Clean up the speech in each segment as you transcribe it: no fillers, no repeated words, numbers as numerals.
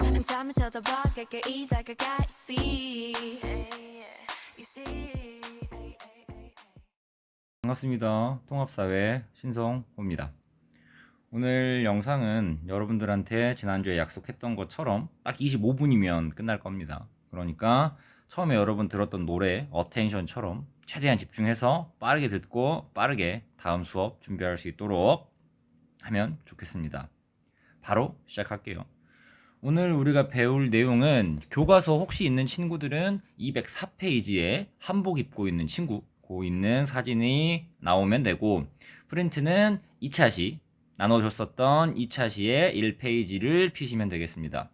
나는 잠을 쳐다봐 가까이 다가가 You see 반갑습니다. 통합사회 신성호입니다. 오늘 영상은 여러분들한테 지난주에 약속했던 것처럼 딱 25분이면 끝날 겁니다. 그러니까 처음에 여러분 들었던 노래 어텐션처럼 최대한 집중해서 빠르게 듣고 빠르게 다음 수업 준비할 수 있도록 하면 좋겠습니다. 바로 시작할게요. 오늘 우리가 배울 내용은 교과서 혹시 있는 친구들은 204페이지에 한복 입고 있는 친구 고 있는 사진이 나오면 되고, 프린트는 2차시 나눠줬었던 2차시의 1페이지를 피시면 되겠습니다.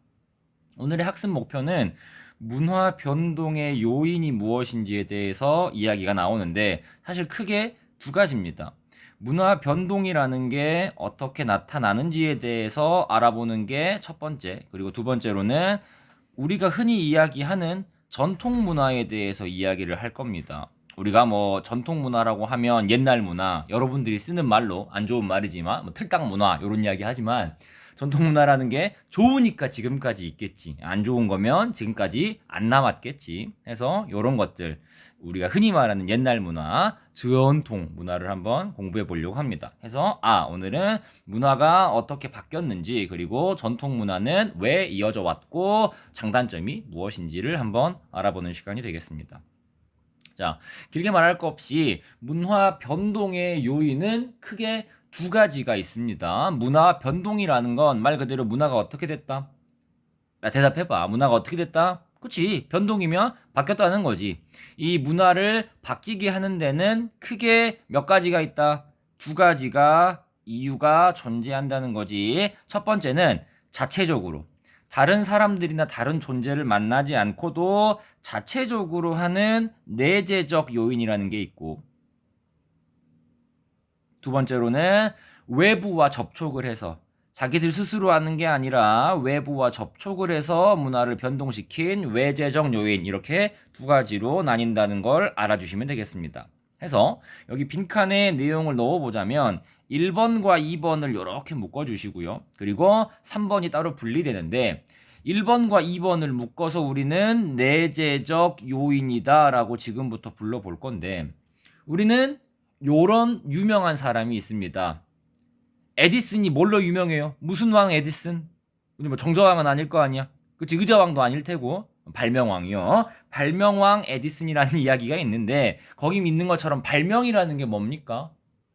오늘의 학습 목표는 문화 변동의 요인이 무엇인지에 대해서 이야기가 나오는데, 사실 크게 두 가지입니다. 문화 변동이라는 게 어떻게 나타나는지에 대해서 알아보는 게 첫 번째, 그리고 두 번째로는 우리가 흔히 이야기하는 전통 문화에 대해서 이야기를 할 겁니다. 우리가 뭐 전통 문화라고 하면 옛날 문화, 여러분들이 쓰는 말로 안 좋은 말이지만 뭐 틀딱 문화 이런 이야기 하지만, 전통 문화라는 게 좋으니까 지금까지 있겠지, 안 좋은 거면 지금까지 안 남았겠지 해서 이런 것들, 우리가 흔히 말하는 옛날 문화, 전통 문화를 한번 공부해 보려고 합니다. 해서 오늘은 문화가 어떻게 바뀌었는지, 그리고 전통 문화는 왜 이어져 왔고 장단점이 무엇인지를 한번 알아보는 시간이 되겠습니다. 자, 길게 말할 거 없이 문화 변동의 요인은 크게 두 가지가 있습니다. 문화 변동이라는 건 말 그대로 문화가 어떻게 됐다? 대답해봐. 문화가 어떻게 됐다? 그치. 변동이면 바뀌었다는 거지. 이 문화를 바뀌게 하는 데는 크게 몇 가지가 있다? 두 가지가 이유가 존재한다는 거지. 첫 번째는 자체적으로. 다른 사람들이나 다른 존재를 만나지 않고도 자체적으로 하는 내재적 요인이라는 게 있고, 두 번째로는 외부와 접촉을 해서, 자기들 스스로 하는 게 아니라 외부와 접촉을 해서 문화를 변동시킨 외재적 요인, 이렇게 두 가지로 나뉜다는 걸 알아주시면 되겠습니다. 해서 여기 빈칸에 내용을 넣어보자면 1번과 2번을 이렇게 묶어주시고요. 그리고 3번이 따로 분리되는데, 1번과 2번을 묶어서 우리는 내재적 요인이다 라고 지금부터 불러볼 건데, 우리는 요런 유명한 사람이 있습니다. 에디슨이 뭘로 유명해요? 무슨 왕 에디슨? 우리 뭐 정저왕은 아닐 거 아니야? 그치, 의자왕도 아닐 테고. 발명왕이요. 발명왕 에디슨이라는 이야기가 있는데, 거기 있는 것처럼 발명이라는 게 뭡니까?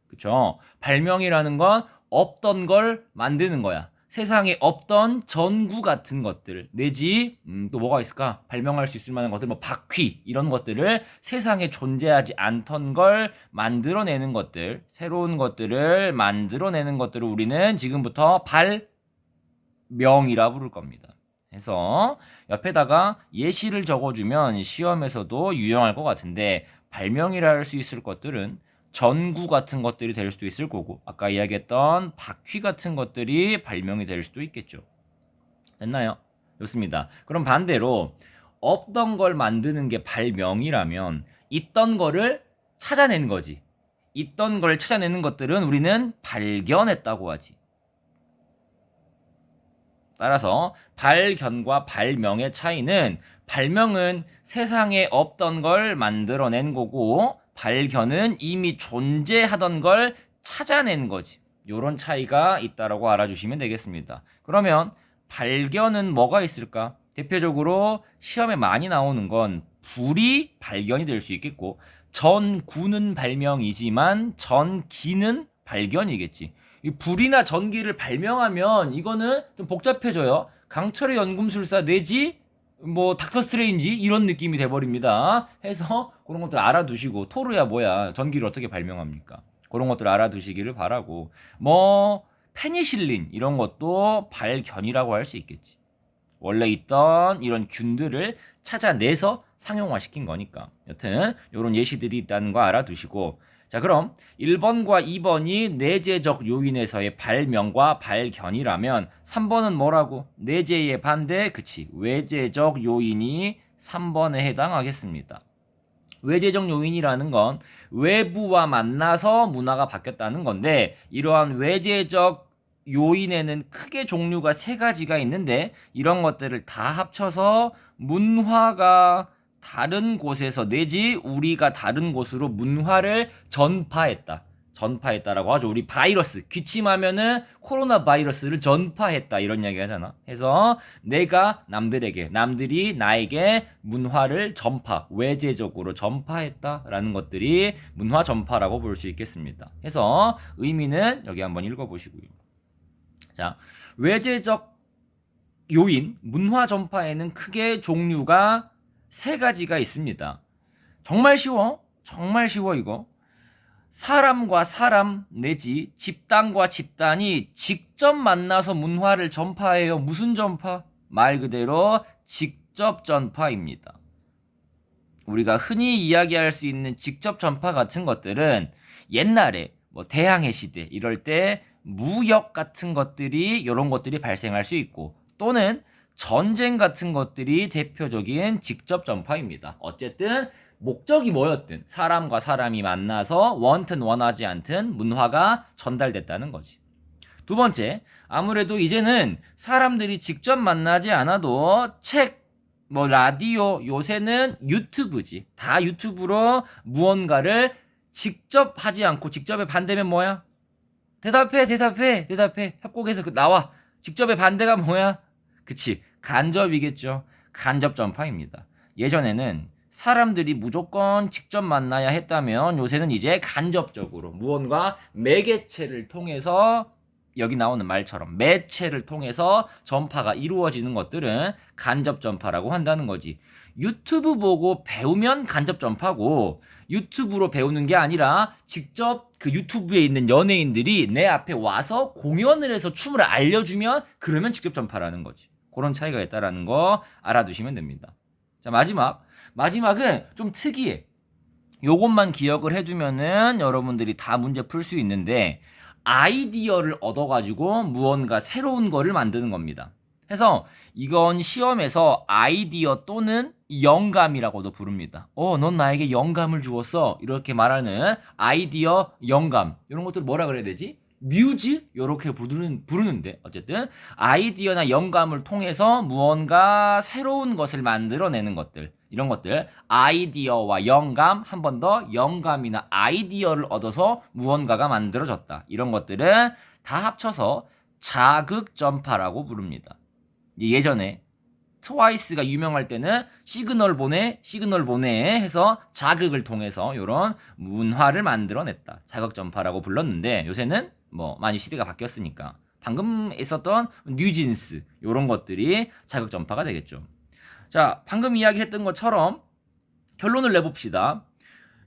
그쵸? 발명이라는 건 없던 걸 만드는 거야. 세상에 없던 전구 같은 것들, 내지 또 뭐가 있을까? 발명할 수 있을 만한 것들, 뭐 바퀴 이런 것들을 세상에 존재하지 않던 걸 만들어내는 것들, 새로운 것들을 만들어내는 것들을 우리는 지금부터 발명이라 부를 겁니다. 해서 옆에다가 예시를 적어주면 시험에서도 유용할 것 같은데, 발명이라 할 수 있을 것들은 전구 같은 것들이 될 수도 있을 거고, 아까 이야기했던 바퀴 같은 것들이 발명이 될 수도 있겠죠. 됐나요? 좋습니다. 그럼 반대로 없던 걸 만드는 게 발명이라면 있던 거를 찾아낸 거지. 있던 걸 찾아내는 것들은 우리는 발견했다고 하지. 따라서 발견과 발명의 차이는, 발명은 세상에 없던 걸 만들어낸 거고, 발견은 이미 존재하던 걸 찾아낸 거지. 요런 차이가 있다라고 알아주시면 되겠습니다. 그러면 발견은 뭐가 있을까? 대표적으로 시험에 많이 나오는 건 불이 발견이 될 수 있겠고, 전구는 발명이지만 전기는 발견이겠지. 이 불이나 전기를 발명하면 이거는 좀 복잡해져요. 강철의 연금술사 내지 뭐 닥터 스트레인지 이런 느낌이 돼버립니다. 해서 그런 것들 알아두시고, 토르야 뭐야, 전기를 어떻게 발명합니까? 그런 것들 알아두시기를 바라고, 뭐 페니실린 이런 것도 발견이라고 할 수 있겠지. 원래 있던 이런 균들을 찾아내서 상용화시킨 거니까. 여튼 이런 예시들이 있다는 거 알아두시고, 자, 그럼 1번과 2번이 내재적 요인에서의 발명과 발견이라면 3번은 뭐라고? 내재의 반대, 그치, 외재적 요인이 3번에 해당하겠습니다. 외재적 요인이라는 건 외부와 만나서 문화가 바뀌었다는 건데, 이러한 외재적 요인에는 크게 종류가 세 가지가 있는데 이런 것들을 다 합쳐서 문화가 다른 곳에서 내지 우리가 다른 곳으로 문화를 전파했다라고 하죠. 우리 바이러스 기침하면은 코로나 바이러스를 전파했다 이런 이야기 하잖아. 해서 내가 남들에게, 남들이 나에게 문화를 외재적으로 전파했다라는 것들이 문화 전파라고 볼 수 있겠습니다. 해서 의미는 여기 한번 읽어보시고요. 자, 외재적 요인, 문화 전파에는 크게 종류가 세 가지가 있습니다. 정말 쉬워 이거. 사람과 사람 내지 집단과 집단이 직접 만나서 문화를 전파해요. 무슨 전파? 말 그대로 직접 전파입니다. 우리가 흔히 이야기할 수 있는 직접 전파 같은 것들은 옛날에 뭐 대항해 시대 이럴 때 무역 같은 것들이 이런 것들이 발생할 수 있고 또는 전쟁 같은 것들이 대표적인 직접 전파입니다. 어쨌든 목적이 뭐였든 사람과 사람이 만나서 원튼 원하지 않든 문화가 전달됐다는 거지. 두 번째, 아무래도 이제는 사람들이 직접 만나지 않아도 책, 라디오, 요새는 유튜브지. 다 유튜브로 무언가를 직접 하지 않고 직접의 반대면 뭐야? 대답해. 협곡에서 나와. 직접의 반대가 뭐야? 그치. 간접이겠죠. 간접 전파입니다. 예전에는 사람들이 무조건 직접 만나야 했다면 요새는 이제 간접적으로 무언가 매개체를 통해서 여기 나오는 말처럼 매체를 통해서 전파가 이루어지는 것들은 간접 전파라고 한다는 거지. 유튜브 보고 배우면 간접 전파고 유튜브로 배우는 게 아니라 직접 그 유튜브에 있는 연예인들이 내 앞에 와서 공연을 해서 춤을 알려주면 그러면 직접 전파라는 거지. 그런 차이가 있다라는 거 알아두시면 됩니다. 자, 마지막은 좀 특이해. 요것만 기억을 해두면은 여러분들이 다 문제 풀 수 있는데 아이디어를 얻어가지고 무언가 새로운 거를 만드는 겁니다. 해서 이건 시험에서 아이디어 또는 영감이라고도 부릅니다. 넌 나에게 영감을 주었어. 이렇게 말하는 아이디어, 영감 이런 것들 뭐라 그래야 되지? 뮤즈? 이렇게 부르는데 어쨌든 아이디어나 영감을 통해서 무언가 새로운 것을 만들어내는 것들 이런 것들 아이디어와 영감 한 번 더 영감이나 아이디어를 얻어서 무언가가 만들어졌다 이런 것들은 다 합쳐서 자극 전파라고 부릅니다. 예전에 트와이스가 유명할 때는 시그널 보내 해서 자극을 통해서 이런 문화를 만들어냈다 자극 전파라고 불렀는데 요새는 많이 시대가 바뀌었으니까 방금 있었던 뉴진스 이런 것들이 자극 전파가 되겠죠. 자, 방금 이야기했던 것처럼 결론을 내봅시다.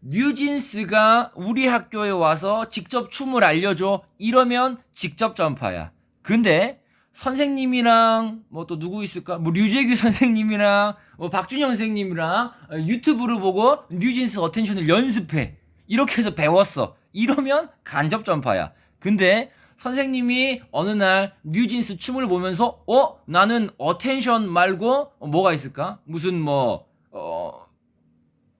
뉴진스가 우리 학교에 와서 직접 춤을 알려줘. 이러면 직접 전파야. 근데 선생님이랑 또 누구 있을까? 류재규 선생님이랑 박준영 선생님이랑 유튜브를 보고 뉴진스 어텐션을 연습해. 이렇게 해서 배웠어. 이러면 간접 전파야. 근데 선생님이 어느 날 뉴진스 춤을 보면서 나는 어텐션 말고 뭐가 있을까? 무슨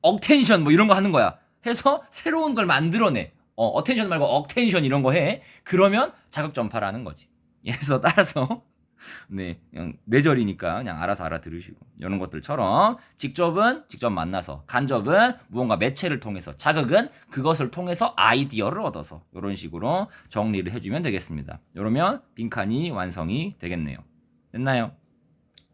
억텐션 이런 거 하는 거야. 해서 새로운 걸 만들어내. 어텐션 말고 억텐션 이런 거 해. 그러면 자극 전파라는 거지. 그래서 따라서 네, 그냥 뇌절이니까 그냥 알아서 알아들으시고 이런 것들처럼 직접은 직접 만나서 간접은 무언가 매체를 통해서 자극은 그것을 통해서 아이디어를 얻어서 이런 식으로 정리를 해주면 되겠습니다. 이러면 빈칸이 완성이 되겠네요. 됐나요?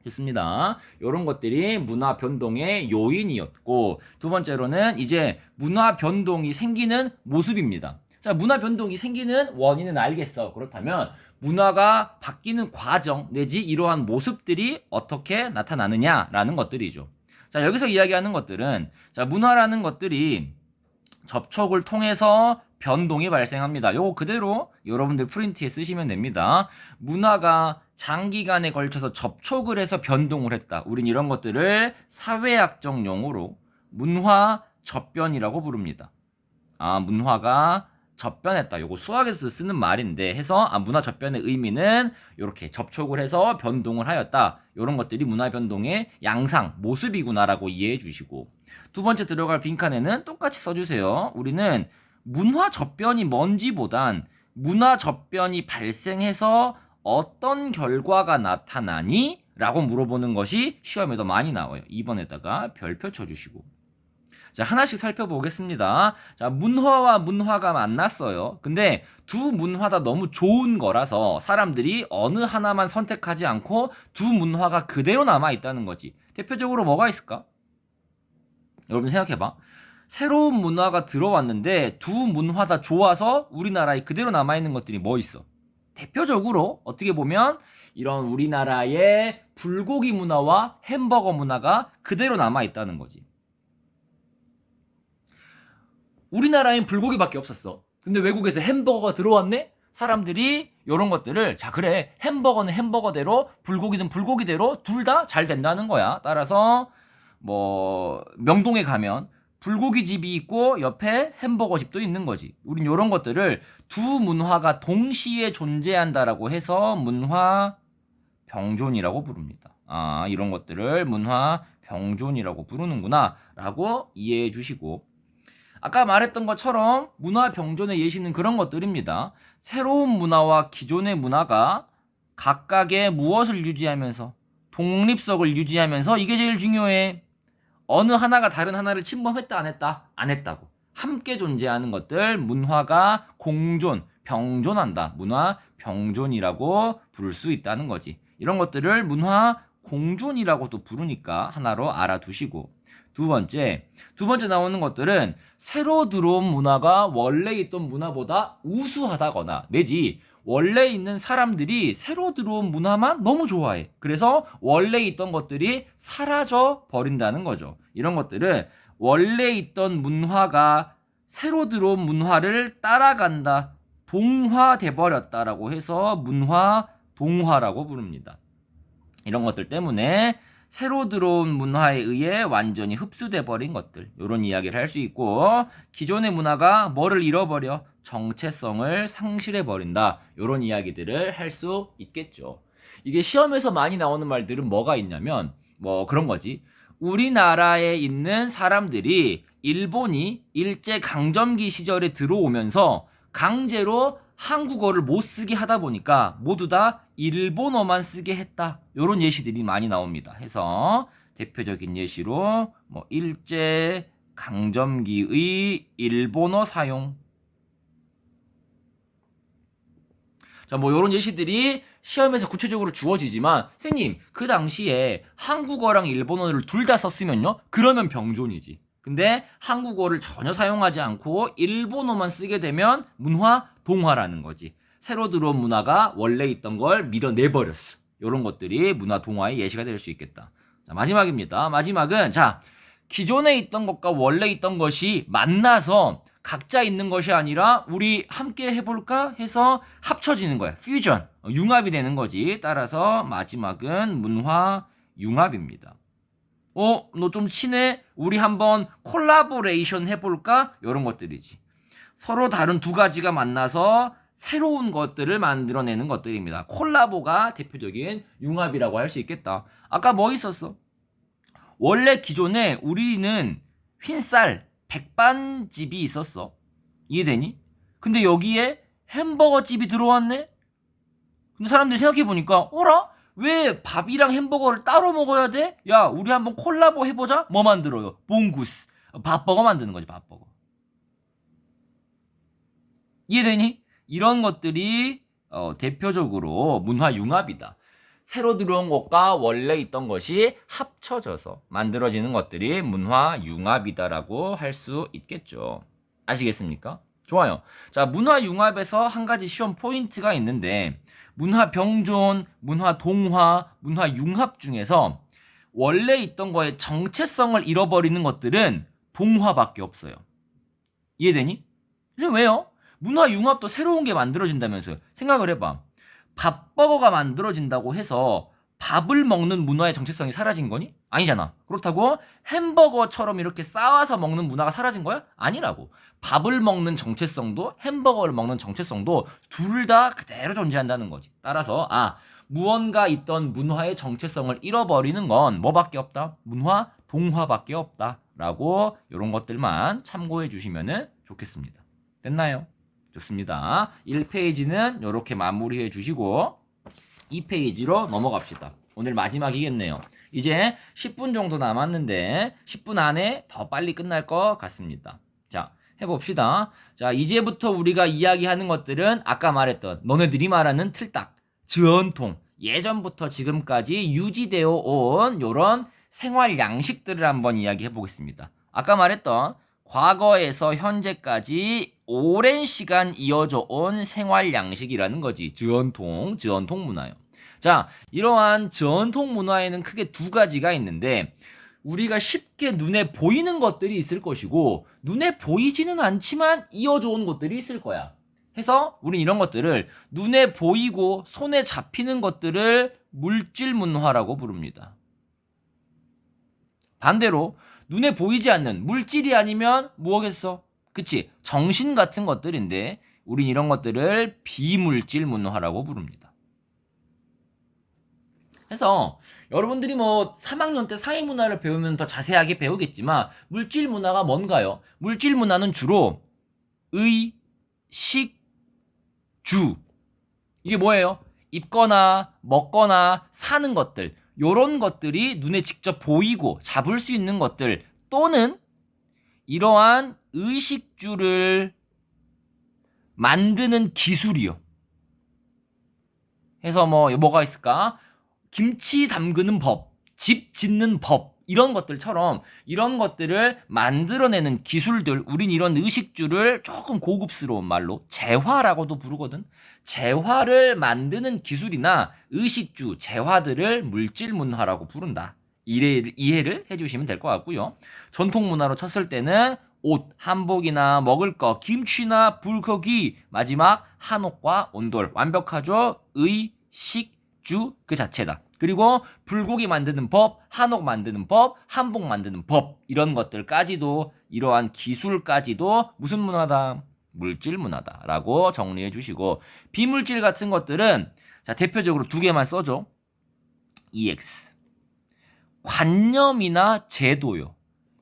좋습니다. 이런 것들이 문화 변동의 요인이었고 두 번째로는 이제 문화 변동이 생기는 모습입니다. 자, 문화 변동이 생기는 원인은 알겠어. 그렇다면 문화가 바뀌는 과정 내지 이러한 모습들이 어떻게 나타나느냐라는 것들이죠. 자, 여기서 이야기하는 것들은 문화라는 것들이 접촉을 통해서 변동이 발생합니다. 요거 그대로 여러분들 프린트에 쓰시면 됩니다. 문화가 장기간에 걸쳐서 접촉을 해서 변동을 했다. 우린 이런 것들을 사회학적 용어로 문화 접변이라고 부릅니다. 문화가 접변했다. 요거 수학에서 쓰는 말인데 해서 문화 접변의 의미는 이렇게 접촉을 해서 변동을 하였다. 이런 것들이 문화 변동의 양상, 모습이구나라고 이해해 주시고 두 번째 들어갈 빈칸에는 똑같이 써주세요. 우리는 문화 접변이 뭔지보단 문화 접변이 발생해서 어떤 결과가 나타나니? 라고 물어보는 것이 시험에도 많이 나와요. 2번에다가 별표 쳐주시고. 자, 하나씩 살펴보겠습니다. 자, 문화와 문화가 만났어요. 근데 두 문화 다 너무 좋은 거라서 사람들이 어느 하나만 선택하지 않고 두 문화가 그대로 남아있다는 거지. 대표적으로 뭐가 있을까? 여러분 생각해봐. 새로운 문화가 들어왔는데 두 문화 다 좋아서 우리나라에 그대로 남아있는 것들이 뭐 있어? 대표적으로 어떻게 보면 이런 우리나라의 불고기 문화와 햄버거 문화가 그대로 남아있다는 거지. 우리나라엔 불고기밖에 없었어. 근데 외국에서 햄버거가 들어왔네? 사람들이 이런 것들을 자 그래 햄버거는 햄버거대로 불고기는 불고기대로 둘 다 잘 된다는 거야. 따라서 뭐 명동에 가면 불고기 집이 있고 옆에 햄버거 집도 있는 거지. 우린 이런 것들을 두 문화가 동시에 존재한다라고 해서 문화 병존이라고 부릅니다. 아, 이런 것들을 문화 병존이라고 부르는구나 라고 이해해 주시고, 아까 말했던 것처럼 문화 병존의 예시는 그런 것들입니다. 새로운 문화와 기존의 문화가 각각의 무엇을 유지하면서 독립성을 유지하면서 이게 제일 중요해. 어느 하나가 다른 하나를 침범했다 안 했다? 안 했다고. 함께 존재하는 것들 문화가 공존, 병존한다. 문화 병존이라고 부를 수 있다는 거지. 이런 것들을 문화 공존이라고도 부르니까 하나로 알아두시고, 두 번째 나오는 것들은 새로 들어온 문화가 원래 있던 문화보다 우수하다거나 내지 원래 있는 사람들이 새로 들어온 문화만 너무 좋아해. 그래서 원래 있던 것들이 사라져 버린다는 거죠. 이런 것들은 원래 있던 문화가 새로 들어온 문화를 따라간다. 동화돼 버렸다라고 해서 문화 동화라고 부릅니다. 이런 것들 때문에 새로 들어온 문화에 의해 완전히 흡수돼 버린 것들, 이런 이야기를 할 수 있고, 기존의 문화가 뭐를 잃어버려? 정체성을 상실해 버린다. 이런 이야기들을 할 수 있겠죠. 이게 시험에서 많이 나오는 말들은 뭐가 있냐면 뭐 그런 거지. 우리나라에 있는 사람들이 일본이 일제 강점기 시절에 들어오면서 강제로 한국어를 못 쓰게 하다 보니까 모두 다 일본어만 쓰게 했다. 이런 예시들이 많이 나옵니다. 해서 대표적인 예시로 뭐 일제 강점기의 일본어 사용. 자, 뭐 이런 예시들이 시험에서 구체적으로 주어지지만 선생님 그 당시에 한국어랑 일본어를 둘 다 썼으면요? 그러면 병존이지. 근데 한국어를 전혀 사용하지 않고 일본어만 쓰게 되면 문화 동화라는 거지. 새로 들어온 문화가 원래 있던 걸 밀어내버렸어. 이런 것들이 문화 동화의 예시가 될 수 있겠다. 자, 마지막입니다. 마지막은 자 기존에 있던 것과 원래 있던 것이 만나서 각자 있는 것이 아니라 우리 함께 해볼까 해서 합쳐지는 거야. 퓨전, 융합이 되는 거지. 따라서 마지막은 문화 융합입니다. 너 좀 친해? 우리 한번 콜라보레이션 해볼까? 이런 것들이지. 서로 다른 두 가지가 만나서 새로운 것들을 만들어내는 것들입니다. 콜라보가 대표적인 융합이라고 할 수 있겠다. 아까 뭐 있었어? 원래 기존에 우리는 흰쌀 백반집이 있었어. 이해되니? 근데 여기에 햄버거 집이 들어왔네? 근데 사람들이 생각해보니까 어라? 왜 밥이랑 햄버거를 따로 먹어야 돼? 야, 우리 한번 콜라보 해보자? 뭐 만들어요? 봉구스. 밥버거 만드는 거지, 밥버거. 이해되니? 이런 것들이 대표적으로 문화 융합이다. 새로 들어온 것과 원래 있던 것이 합쳐져서 만들어지는 것들이 문화 융합이다라고 할 수 있겠죠. 아시겠습니까? 좋아요. 자, 문화 융합에서 한 가지 시험 포인트가 있는데 문화 병존, 문화 동화, 문화 융합 중에서 원래 있던 거의 정체성을 잃어버리는 것들은 동화밖에 없어요. 이해되니? 그래서 왜요? 문화 융합도 새로운 게 만들어진다면서요. 생각을 해봐. 밥버거가 만들어진다고 해서 밥을 먹는 문화의 정체성이 사라진 거니? 아니잖아. 그렇다고 햄버거처럼 이렇게 싸와서 먹는 문화가 사라진 거야? 아니라고. 밥을 먹는 정체성도 햄버거를 먹는 정체성도 둘 다 그대로 존재한다는 거지. 따라서 무언가 있던 문화의 정체성을 잃어버리는 건 뭐밖에 없다? 문화 동화밖에 없다. 라고 이런 것들만 참고해 주시면 좋겠습니다. 됐나요? 좋습니다. 1페이지는 이렇게 마무리해 주시고 2페이지로 넘어갑시다. 오늘 마지막이겠네요. 이제 10분 정도 남았는데 10분 안에 더 빨리 끝날 것 같습니다. 자, 해봅시다. 자, 이제부터 우리가 이야기하는 것들은 아까 말했던 너네들이 말하는 틀딱, 전통, 예전부터 지금까지 유지되어 온 요런 생활 양식들을 한번 이야기해 보겠습니다. 아까 말했던 과거에서 현재까지 오랜 시간 이어져 온 생활 양식이라는 거지. 전통 문화요. 자, 이러한 전통 문화에는 크게 두 가지가 있는데 우리가 쉽게 눈에 보이는 것들이 있을 것이고 눈에 보이지는 않지만 이어져 온 것들이 있을 거야. 해서 우린 이런 것들을 눈에 보이고 손에 잡히는 것들을 물질 문화라고 부릅니다. 반대로 눈에 보이지 않는 물질이 아니면 뭐겠어? 그치? 정신 같은 것들인데 우린 이런 것들을 비물질 문화라고 부릅니다. 그래서 여러분들이 뭐 3학년 때 사회문화를 배우면 더 자세하게 배우겠지만 물질 문화가 뭔가요? 물질 문화는 주로 의, 식, 주 이게 뭐예요? 입거나 먹거나 사는 것들 요런 것들이 눈에 직접 보이고 잡을 수 있는 것들 또는 이러한 의식주를 만드는 기술이요. 해서 뭐가 있을까? 김치 담그는 법, 집 짓는 법 이런 것들처럼 이런 것들을 만들어내는 기술들 우린 이런 의식주를 조금 고급스러운 말로 재화라고도 부르거든. 재화를 만드는 기술이나 의식주, 재화들을 물질문화라고 부른다. 이해를 해주시면 될 것 같고요. 전통문화로 쳤을 때는 옷, 한복이나 먹을 거, 김치나 불고기, 마지막 한옥과 온돌 완벽하죠. 의식주 그 자체다. 그리고 불고기 만드는 법, 한옥 만드는 법, 한복 만드는 법 이런 것들까지도 이러한 기술까지도 무슨 문화다? 물질 문화다라고 정리해 주시고 비물질 같은 것들은 자 대표적으로 두 개만 써줘. EX 관념이나 제도요.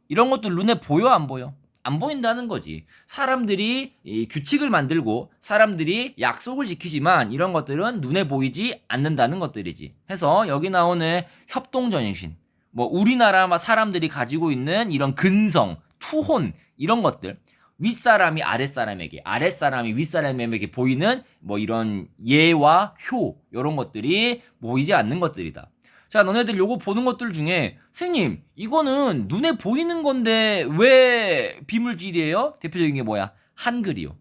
이런 것들 눈에 보여 안 보여? 안 보인다는 거지. 사람들이 이 규칙을 만들고 사람들이 약속을 지키지만 이런 것들은 눈에 보이지 않는다는 것들이지. 해서 여기 나오는 협동정신, 뭐 우리나라 사람들이 가지고 있는 이런 근성, 투혼 이런 것들 윗사람이 아랫사람에게 아랫사람이 윗사람에게 보이는 뭐 이런 예와 효 이런 것들이 보이지 않는 것들이다. 자, 너네들 요거 보는 것들 중에 선생님 이거는 눈에 보이는 건데 왜 비물질이에요? 대표적인 게 뭐야? 한글이요.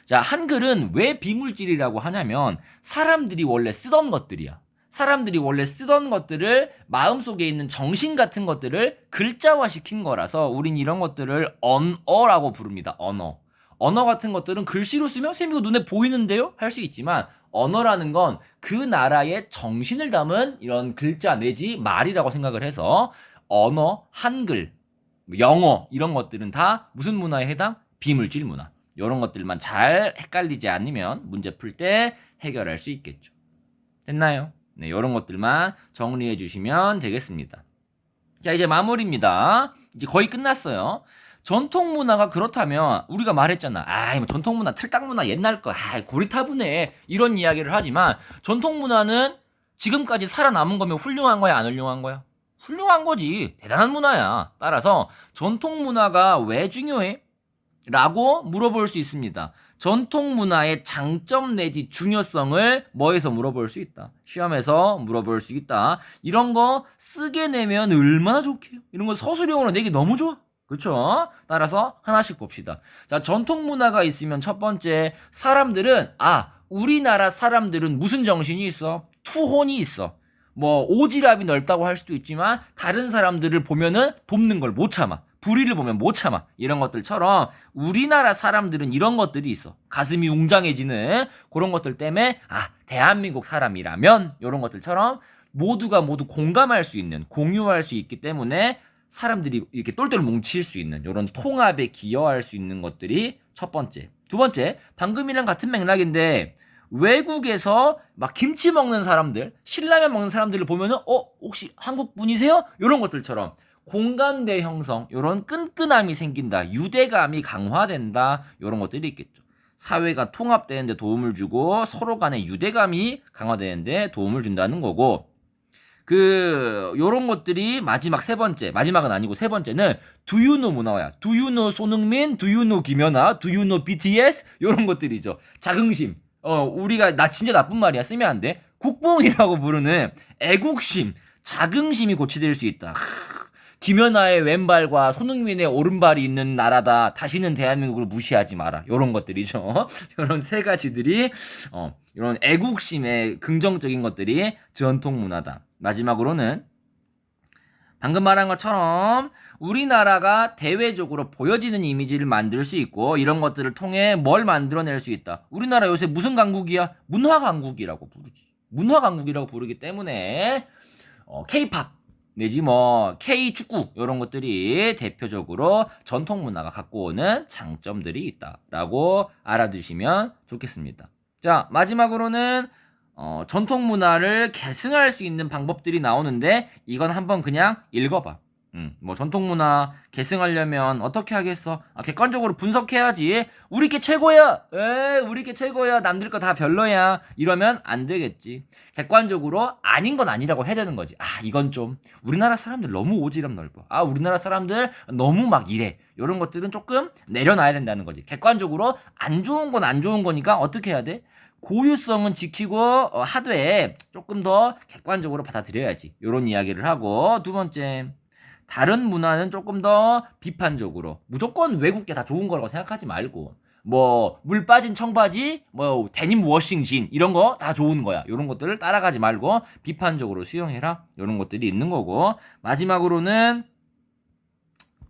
자, 한글은 왜 비물질이라고 하냐면 사람들이 원래 쓰던 것들이야. 사람들이 원래 쓰던 것들을 마음속에 있는 정신 같은 것들을 글자화시킨 거라서 우린 이런 것들을 언어라고 부릅니다. 언어 같은 것들은 글씨로 쓰면 선생님 이거 눈에 보이는데요? 할 수 있지만 언어라는 건 그 나라의 정신을 담은 이런 글자 내지 말이라고 생각을 해서 언어, 한글, 영어 이런 것들은 다 무슨 문화에 해당? 비물질 문화. 이런 것들만 잘 헷갈리지 않으면 문제 풀 때 해결할 수 있겠죠. 됐나요? 네, 이런 것들만 정리해 주시면 되겠습니다. 자, 이제 마무리입니다. 이제 거의 끝났어요. 전통 문화가 그렇다면 우리가 말했잖아. 뭐 전통 문화, 틀딱 문화 옛날 거, 고리타분해 이런 이야기를 하지만 전통 문화는 지금까지 살아남은 거면 훌륭한 거야, 안 훌륭한 거야? 훌륭한 거지. 대단한 문화야. 따라서 전통 문화가 왜 중요해? 라고 물어볼 수 있습니다. 전통 문화의 장점 내지 중요성을 뭐에서 물어볼 수 있다. 시험에서 물어볼 수 있다. 이런 거 쓰게 내면 얼마나 좋게요. 이런 거 서술형으로 내기 너무 좋아. 그렇죠? 따라서 하나씩 봅시다. 자, 전통 문화가 있으면 첫 번째 사람들은 우리나라 사람들은 무슨 정신이 있어? 투혼이 있어. 뭐 오지랖이 넓다고 할 수도 있지만 다른 사람들을 보면은 돕는 걸 못 참아. 불의를 보면 못 참아. 이런 것들처럼 우리나라 사람들은 이런 것들이 있어. 가슴이 웅장해지는 그런 것들 때문에 대한민국 사람이라면 이런 것들처럼 모두가 모두 공감할 수 있는 공유할 수 있기 때문에 사람들이 이렇게 똘똘 뭉칠 수 있는 이런 통합에 기여할 수 있는 것들이 첫 번째. 두 번째, 방금이랑 같은 맥락인데 외국에서 막 김치 먹는 사람들, 신라면 먹는 사람들을 보면은 혹시 한국 분이세요? 이런 것들처럼 공감대 형성, 이런 끈끈함이 생긴다, 유대감이 강화된다, 이런 것들이 있겠죠. 사회가 통합되는데 도움을 주고 서로 간의 유대감이 강화되는데 도움을 준다는 거고 요런 것들이 마지막은 아니고 세 번째는 Do you know 문화야. Do you know 손흥민? Do you know 김연아? Do you know BTS? 요런 것들이죠. 자긍심. 우리가 나 진짜 나쁜 말이야. 쓰면 안 돼. 국뽕이라고 부르는 애국심, 자긍심이 고취될 수 있다. 김연아의 왼발과 손흥민의 오른발이 있는 나라다. 다시는 대한민국을 무시하지 마라. 요런 것들이죠. 요런 세 가지들이 이런 애국심의 긍정적인 것들이 전통 문화다. 마지막으로는 방금 말한 것처럼 우리나라가 대외적으로 보여지는 이미지를 만들 수 있고 이런 것들을 통해 뭘 만들어낼 수 있다. 우리나라 요새 무슨 강국이야? 문화 강국이라고 부르지. 문화 강국이라고 부르기 때문에 K-팝 내지 뭐 K-축구 이런 것들이 대표적으로 전통 문화가 갖고 오는 장점들이 있다라고 알아두시면 좋겠습니다. 자, 마지막으로는 전통 문화를 계승할 수 있는 방법들이 나오는데 이건 한번 그냥 읽어봐. 뭐 전통 문화 계승하려면 어떻게 하겠어? 객관적으로 분석해야지. 우리 게 최고야. 우리 게 최고야. 남들 거 다 별로야. 이러면 안 되겠지. 객관적으로 아닌 건 아니라고 해야 되는 거지. 이건 좀 우리나라 사람들 너무 오지랖 넓어. 우리나라 사람들 너무 막 이래. 이런 것들은 조금 내려놔야 된다는 거지. 객관적으로 안 좋은 건 안 좋은 거니까 어떻게 해야 돼? 고유성은 지키고 하되 조금 더 객관적으로 받아들여야지. 이런 이야기를 하고 두 번째 다른 문화는 조금 더 비판적으로 무조건 외국계 다 좋은 거라고 생각하지 말고 뭐 물 빠진 청바지 뭐 데님 워싱진 이런 거 다 좋은 거야. 이런 것들을 따라가지 말고 비판적으로 수용해라. 이런 것들이 있는 거고 마지막으로는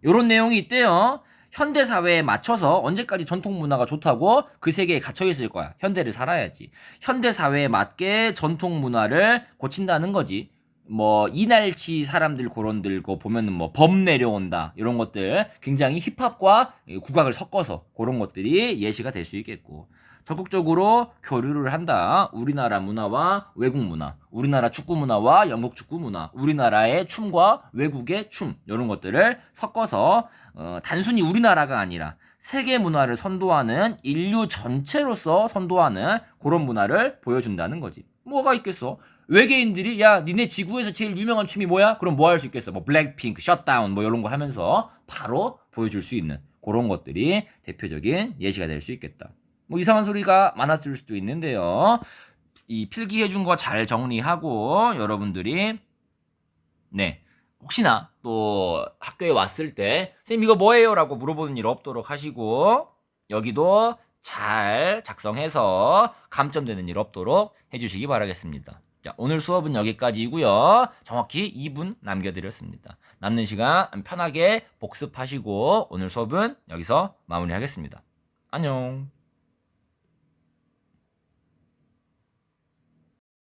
이런 내용이 있대요. 현대 사회에 맞춰서 언제까지 전통 문화가 좋다고 그 세계에 갇혀 있을 거야. 현대를 살아야지. 현대 사회에 맞게 전통 문화를 고친다는 거지. 뭐 이날치 사람들 그런들 거 보면은 뭐 범 내려온다 이런 것들 굉장히 힙합과 국악을 섞어서 그런 것들이 예시가 될 수 있겠고 적극적으로 교류를 한다. 우리나라 문화와 외국 문화, 우리나라 축구 문화와 영국 축구 문화, 우리나라의 춤과 외국의 춤 이런 것들을 섞어서 단순히 우리나라가 아니라 세계 문화를 선도하는 인류 전체로서 선도하는 그런 문화를 보여준다는 거지. 뭐가 있겠어? 외계인들이 야 니네 지구에서 제일 유명한 춤이 뭐야? 그럼 뭐 할 수 있겠어? 뭐 블랙핑크, 셧다운 뭐 이런 거 하면서 바로 보여줄 수 있는 그런 것들이 대표적인 예시가 될 수 있겠다. 뭐 이상한 소리가 많았을 수도 있는데요. 이 필기해준 거 잘 정리하고 여러분들이 혹시나 또 학교에 왔을 때 선생님 이거 뭐예요? 라고 물어보는 일 없도록 하시고 여기도 잘 작성해서 감점되는 일 없도록 해주시기 바라겠습니다. 자, 오늘 수업은 여기까지이고요. 정확히 2분 남겨드렸습니다. 남는 시간 편하게 복습하시고 오늘 수업은 여기서 마무리하겠습니다. 안녕.